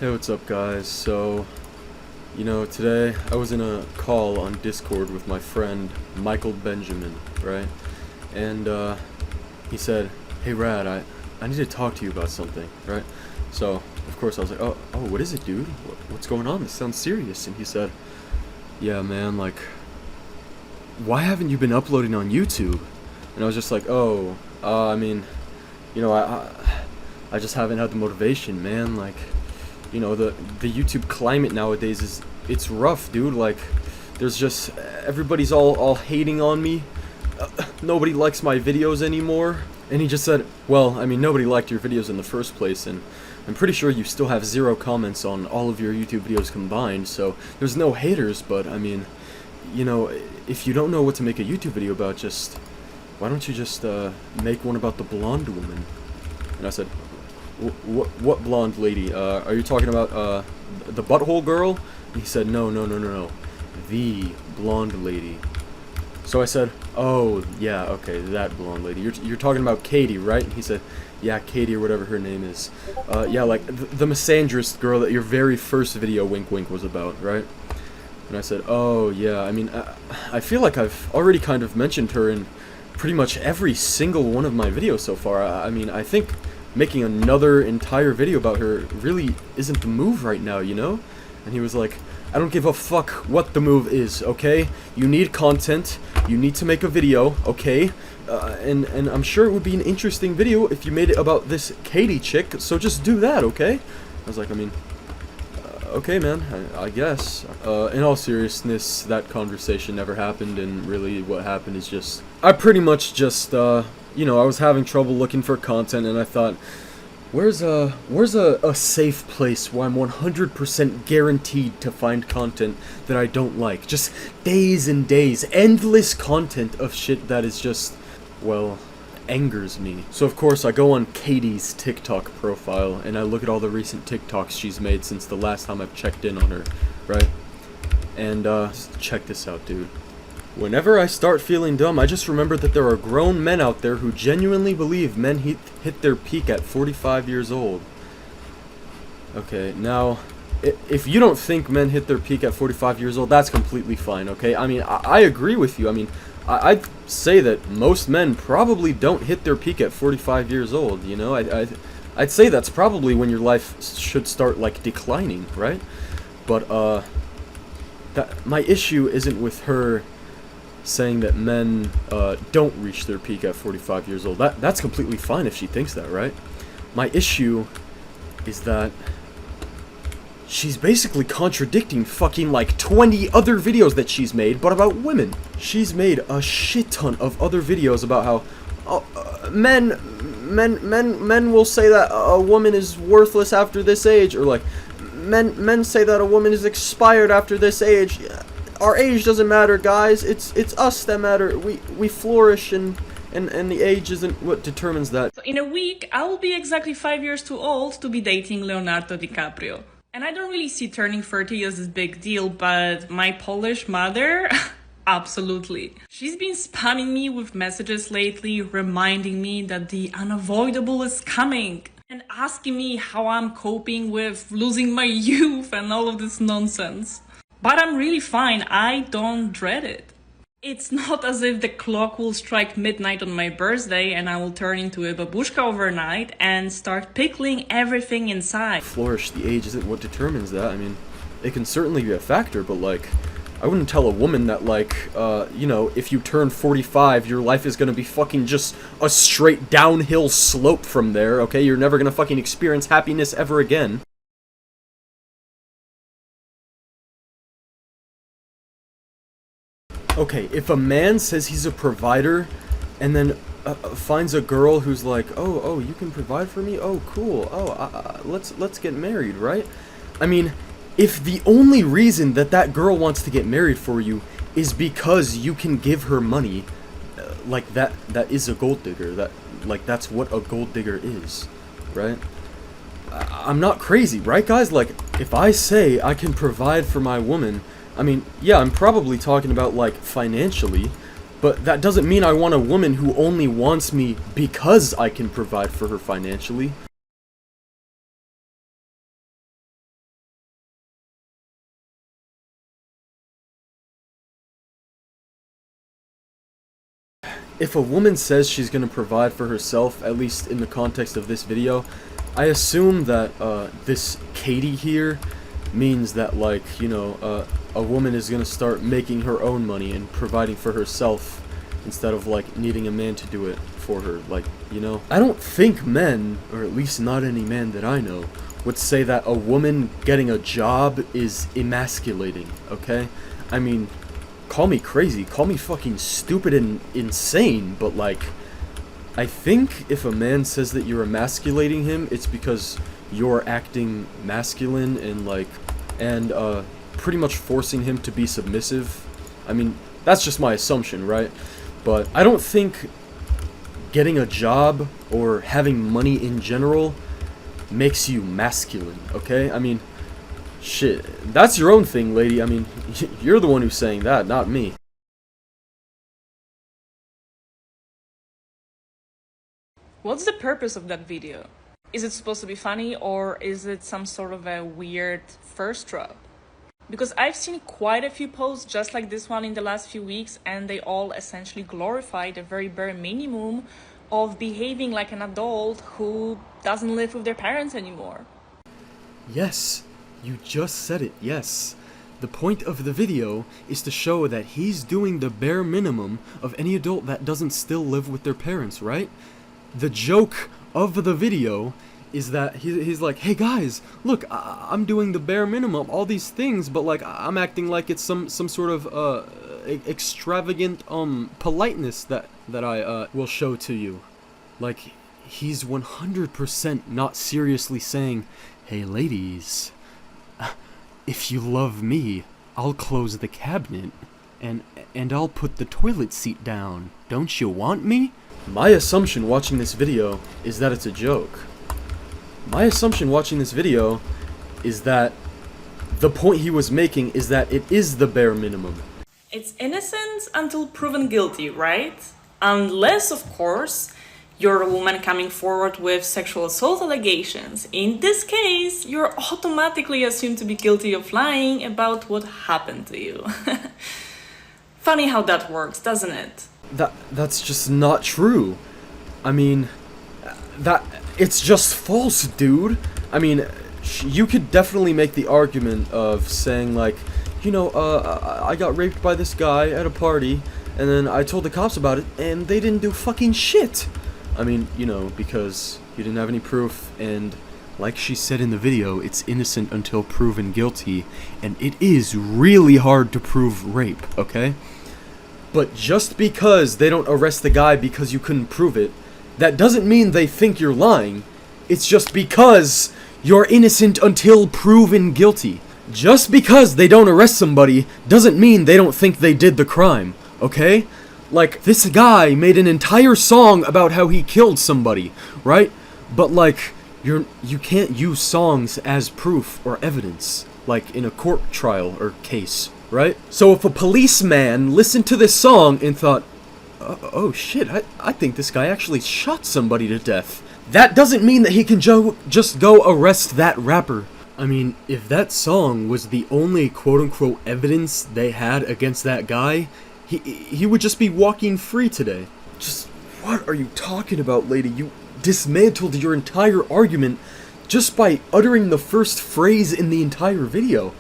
Hey, what's up, guys? So, today I was in a call on Discord with my friend Michael Benjamin, right? And he said, "Hey, Rad, I need to talk to you about something," right? So, of course, I was like, "Oh, what is it, dude? What's going on? This sounds serious." And he said, "Yeah, man, like, why haven't you been uploading on YouTube?" And I was just like, "Oh, I mean, I just haven't had the motivation, man. Like, the YouTube climate nowadays it's rough, dude. Like, there's just everybody's all hating on me. Nobody likes my videos anymore." And he just said, "Well, I mean, nobody liked your videos in the first place, and I'm pretty sure you still have 0 comments on all of your YouTube videos combined, so there's no haters, but I mean, if you don't know what to make a YouTube video about, why don't you just make one about the blonde woman?" And I said, What blonde lady? Are you talking about the butthole girl?" And he said, No, the blonde lady." So I said, "Oh, yeah, okay, that blonde lady. You're talking about Katie, right?" And he said, "Yeah, Katie, or whatever her name is. Yeah, like the misandrist girl that your very first video, wink wink, was about, right?" And I said, "Oh, yeah, I mean, I feel like I've already kind of mentioned her in pretty much every single one of my videos so far. I mean, I think making another entire video about her really isn't the move right now, you know?" And he was like, "I don't give a fuck what the move is, okay? You need content, you need to make a video, okay? And I'm sure it would be an interesting video if you made it about this Katie chick, so just do that, okay?" I was like, I mean, okay, man, I guess. In all seriousness, that conversation never happened, and really what happened is I pretty much just, I was having trouble looking for content, and I thought, where's a safe place where I'm 100% guaranteed to find content that I don't like? Just days and days, endless content of shit that is just, well, angers me. So of course I go on Katie's TikTok profile, and I look at all the recent TikToks she's made since the last time I've checked in on her, right? And, check this out, dude. Whenever I start feeling dumb, I just remember that there are grown men out there who genuinely believe men hit their peak at 45 years old. Okay, now, if you don't think men hit their peak at 45 years old, that's completely fine, okay? I mean, I agree with you. I mean, I'd say that most men probably don't hit their peak at 45 years old, you know? I'd say that's probably when your life should start, like, declining, right? But, my issue isn't with her saying that men don't reach their peak at 45 years old. That's completely fine if she thinks that, right? My issue is that she's basically contradicting fucking like 20 other videos that she's made, but about women. She's made a shit ton of other videos about how men will say that a woman is worthless after this age, or like men say that a woman is expired after this age. Our age doesn't matter, guys. It's us that matter. We flourish, and the age isn't what determines that. So in a week, I will be exactly 5 years too old to be dating Leonardo DiCaprio. And I don't really see turning 30 as this big deal, but my Polish mother, absolutely. She's been spamming me with messages lately, reminding me that the unavoidable is coming, and asking me how I'm coping with losing my youth and all of this nonsense. But I'm really fine, I don't dread it. It's not as if the clock will strike midnight on my birthday and I will turn into a babushka overnight and start pickling everything inside. Flourish, the age isn't what determines that. I mean, it can certainly be a factor, but like, I wouldn't tell a woman that like, if you turn 45, your life is gonna be fucking just a straight downhill slope from there, okay? You're never gonna fucking experience happiness ever again. Okay, if a man says he's a provider, and then finds a girl who's like, oh, you can provide for me? Oh, cool. Oh, let's get married, right? I mean, if the only reason that girl wants to get married for you is because you can give her money, like that is a gold digger. That's what a gold digger is, right? I'm not crazy, right, guys? Like, if I say I can provide for my woman, I mean, yeah, I'm probably talking about, like, financially, but that doesn't mean I want a woman who only wants me because I can provide for her financially. if a woman says she's gonna provide for herself, at least in the context of this video, I assume that this Katie here means that, like, you know, a woman is gonna start making her own money and providing for herself instead of, like, needing a man to do it for her, like, you know? I don't think men, or at least not any man that I know, would say that a woman getting a job is emasculating, okay? I mean, call me crazy, call me fucking stupid and insane, but, like, I think if a man says that you're emasculating him, it's because you're acting masculine and, like, and, pretty much forcing him to be submissive. I mean, that's just my assumption, right? But I don't think getting a job or having money in general makes you masculine, okay? I mean, shit, that's your own thing, lady. I mean, you're the one who's saying that, not me. What's the purpose of that video? Is it supposed to be funny, or is it some sort of a weird first drop? Because I've seen quite a few posts just like this one in the last few weeks, and they all essentially glorify the very bare minimum of behaving like an adult who doesn't live with their parents anymore. Yes, you just said it, yes. The point of the video is to show that he's doing the bare minimum of any adult that doesn't still live with their parents, right? The joke of the video is that he's like, hey guys, look, I'm doing the bare minimum, all these things, but, like, I'm acting like it's some sort of extravagant politeness that I will show to you. Like, he's 100% not seriously saying, hey ladies, if you love me, I'll close the cabinet and I'll put the toilet seat down. Don't you want me? My assumption watching this video is that it's a joke. My assumption watching this video is that the point he was making is that it is the bare minimum. It's innocent until proven guilty, right? Unless, of course, you're a woman coming forward with sexual assault allegations. In this case, you're automatically assumed to be guilty of lying about what happened to you. Funny how that works, doesn't it? That's just not true. I mean, it's just false, dude. I mean, you could definitely make the argument of saying, like, you know, I got raped by this guy at a party, and then I told the cops about it, and they didn't do fucking shit. I mean, you know, because you didn't have any proof, and like she said in the video, it's innocent until proven guilty, and it is really hard to prove rape, okay? But just because they don't arrest the guy because you couldn't prove it, that doesn't mean they think you're lying. It's just because you're innocent until proven guilty. Just because they don't arrest somebody doesn't mean they don't think they did the crime, okay? Like, this guy made an entire song about how he killed somebody, right? But, like, you can't use songs as proof or evidence, like in a court trial or case, right? So if a policeman listened to this song and thought, oh shit, I think this guy actually shot somebody to death, that doesn't mean that he can just go arrest that rapper. I mean, if that song was the only quote-unquote evidence they had against that guy, he would just be walking free today. Just, what are you talking about, lady? You dismantled your entire argument just by uttering the first phrase in the entire video.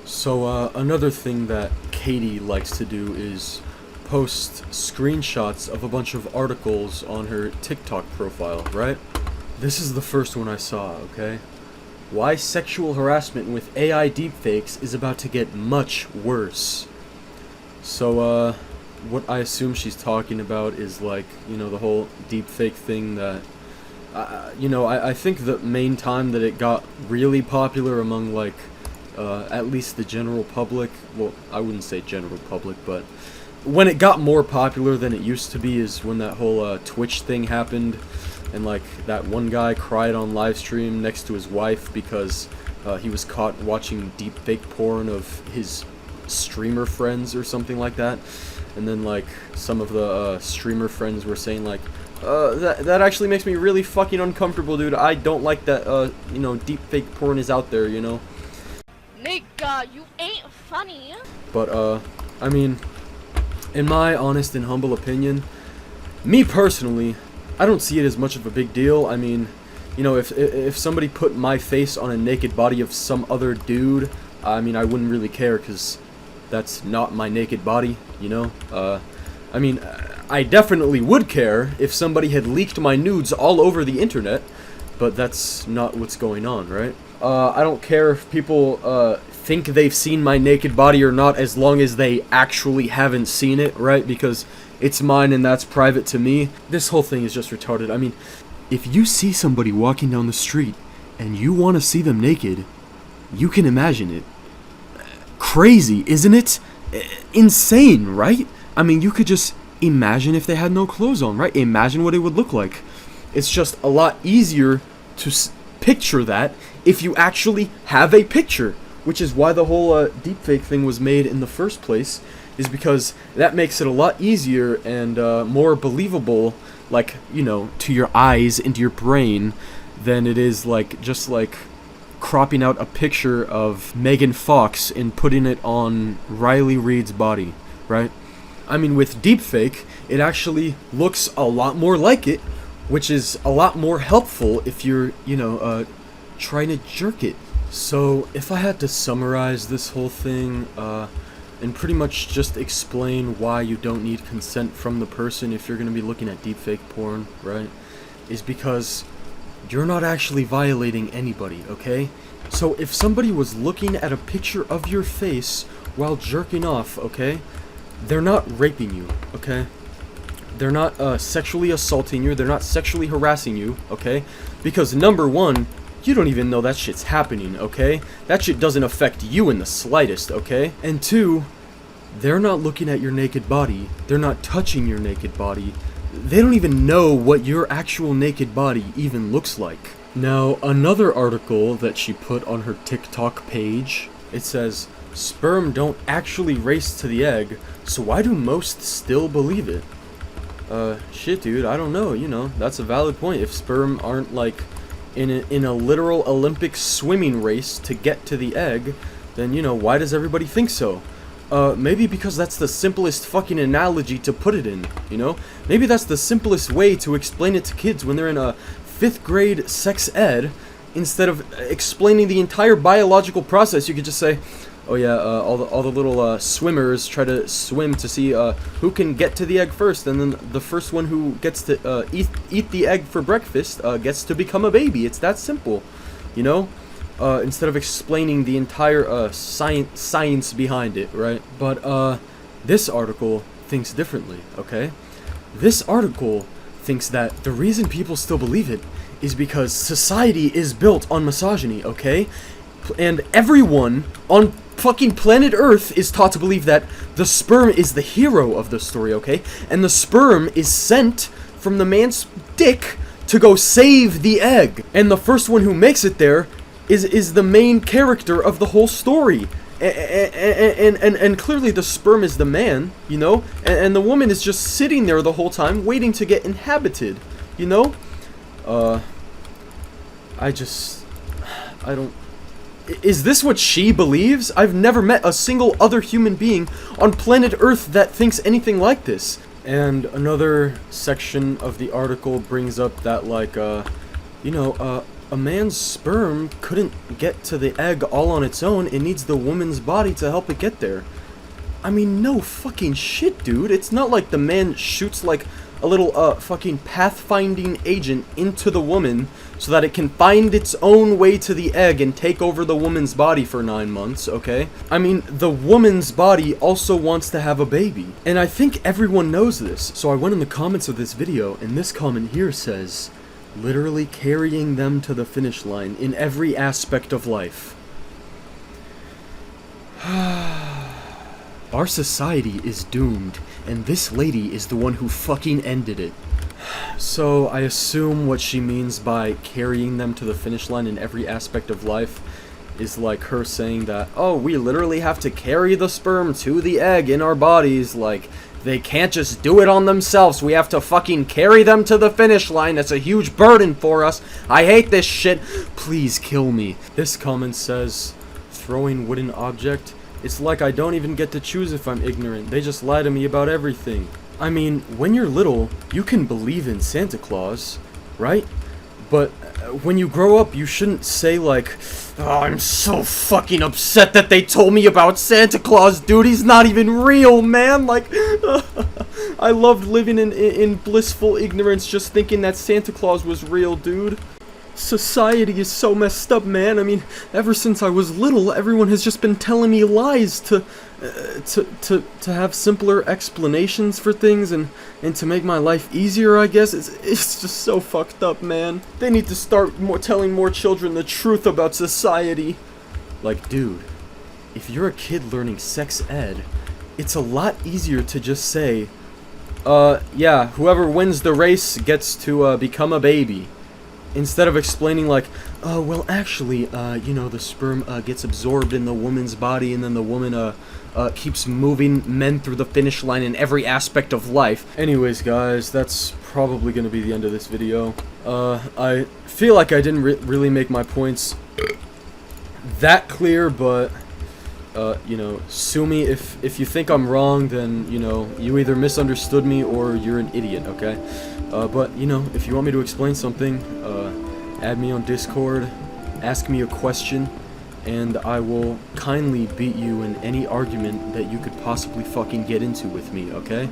So, another thing that Katie likes to do is post screenshots of a bunch of articles on her TikTok profile, right? This is the first one I saw, okay? Why sexual harassment with AI deepfakes is about to get much worse. So, what I assume she's talking about is, like, you know, the whole deepfake thing that, you know, I think the main time that it got really popular among, like, at least the general public, well, I wouldn't say general public, but when it got more popular than it used to be is when that whole Twitch thing happened, and, like, that one guy cried on live stream next to his wife because he was caught watching deepfake porn of his streamer friends or something like that. And then, like, some of the streamer friends were saying, like, that actually makes me really fucking uncomfortable, dude. I don't like that, you know, deepfake porn is out there, you know? Nigga, you ain't funny. But, I mean, in my honest and humble opinion, Me personally, I don't see it as much of a big deal. I mean, you know, if somebody put my face on a naked body of some other dude, I mean, I wouldn't really care, because that's not my naked body, you know? I mean, I definitely would care if somebody had leaked my nudes all over the internet, but that's not what's going on, right? I don't care if people think they've seen my naked body or not, as long as they actually haven't seen it, right? Because it's mine and that's private to me. This whole thing is just retarded. I mean, if you see somebody walking down the street and you want to see them naked, you can imagine it. Crazy, isn't it? Insane, right? I mean, you could just imagine if they had no clothes on, right? Imagine what it would look like. It's just a lot easier to picture that if you actually have a picture, which is why the whole deepfake thing was made in the first place, is because that makes it a lot easier and more believable, like, you know, to your eyes and your brain, than it is like just like cropping out a picture of Megan Fox and putting it on Riley Reid's body, right? I mean, with deepfake, it actually looks a lot more like it, which is a lot more helpful if you're, you know, trying to jerk it. So, if I had to summarize this whole thing, and pretty much just explain why you don't need consent from the person if you're going to be looking at deepfake porn, right, is because you're not actually violating anybody, okay? So if somebody was looking at a picture of your face while jerking off, okay, they're not raping you, okay? They're not sexually assaulting you, they're not sexually harassing you, okay? Because number one, you don't even know that shit's happening, okay? That shit doesn't affect you in the slightest, okay? And two, they're not looking at your naked body. They're not touching your naked body. They don't even know what your actual naked body even looks like. Now, another article that she put on her TikTok page, it says, "Sperm don't actually race to the egg, so why do most still believe it?" Shit, dude, I don't know, you know, that's a valid point. If sperm aren't, like, in a literal Olympic swimming race to get to the egg, then, you know, why does everybody think so? Maybe because that's the simplest fucking analogy to put it in, you know? Maybe that's the simplest way to explain it to kids when they're in a 5th grade sex ed. Instead of explaining the entire biological process, you could just say, oh yeah, all the little swimmers try to swim to see who can get to the egg first, and then the first one who gets to eat the egg for breakfast gets to become a baby. It's that simple, you know? Instead of explaining the entire science behind it, right? But this article thinks differently, okay? This article thinks that the reason people still believe it is because society is built on misogyny, okay? And everyone on fucking planet Earth is taught to believe that the sperm is the hero of the story, okay? And the sperm is sent from the man's dick to go save the egg. And the first one who makes it there is the main character of the whole story. And clearly the sperm is the man, you know? And the woman is just sitting there the whole time waiting to get inhabited, you know? I don't... Is this what she believes? I've never met a single other human being on planet Earth that thinks anything like this. And another section of the article brings up that, like, you know, a man's sperm couldn't get to the egg all on its own. It needs the woman's body to help it get there. I mean, no fucking shit, dude. It's not like the man shoots, like, a little, fucking pathfinding agent into the woman so that it can find its own way to the egg and take over the woman's body for 9 months, okay? I mean, the woman's body also wants to have a baby. And I think everyone knows this. So I went in the comments of this video, and this comment here says, literally carrying them to the finish line in every aspect of life. Our society is doomed, and this lady is the one who fucking ended it. So I assume what she means by carrying them to the finish line in every aspect of life is like her saying that, oh, we literally have to carry the sperm to the egg in our bodies, like, they can't just do it on themselves, we have to fucking carry them to the finish line, it's a huge burden for us, I hate this shit, please kill me. This comment says, throwing wooden object, it's like I don't even get to choose if I'm ignorant, they just lie to me about everything. I mean, when you're little, you can believe in Santa Claus, right? But when you grow up, you shouldn't say like, oh, I'm so fucking upset that they told me about Santa Claus, dude. He's not even real, man. Like, I loved living in blissful ignorance, just thinking that Santa Claus was real, dude. Society is so messed up, man. I mean, ever since I was little, everyone has just been telling me lies to have simpler explanations for things and to make my life easier, I guess. It's just so fucked up, man. They need to start telling more children the truth about society. Like, dude, if you're a kid learning sex ed, it's a lot easier to just say, yeah, whoever wins the race gets to become a baby. Instead of explaining like, oh, well, actually, you know, the sperm gets absorbed in the woman's body, and then the woman keeps moving men through the finish line in every aspect of life. Anyways, guys, that's probably going to be the end of this video. I feel like I didn't really make my points that clear, but, you know, sue me if you think I'm wrong, then, you know, you either misunderstood me or you're an idiot, okay? But, you know, if you want me to explain something, add me on Discord, ask me a question, and I will kindly beat you in any argument that you could possibly fucking get into with me, okay?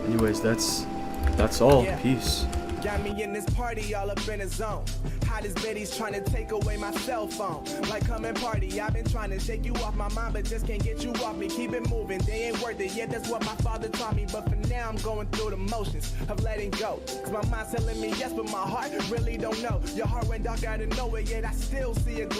Anyways, that's all. Yeah. Peace. Got me in this party all up in the zone. Hottest bitties trying to take away my cell phone. Like, come and party. I've been trying to shake you off my mind, but just can't get you off me. Keep it moving. They ain't worth it. Yeah, that's what my father taught me. But for now, I'm going through the motions of letting go. Cause my mind's telling me yes, but my heart really don't know. Your heart went dark out of nowhere, yet I still see it.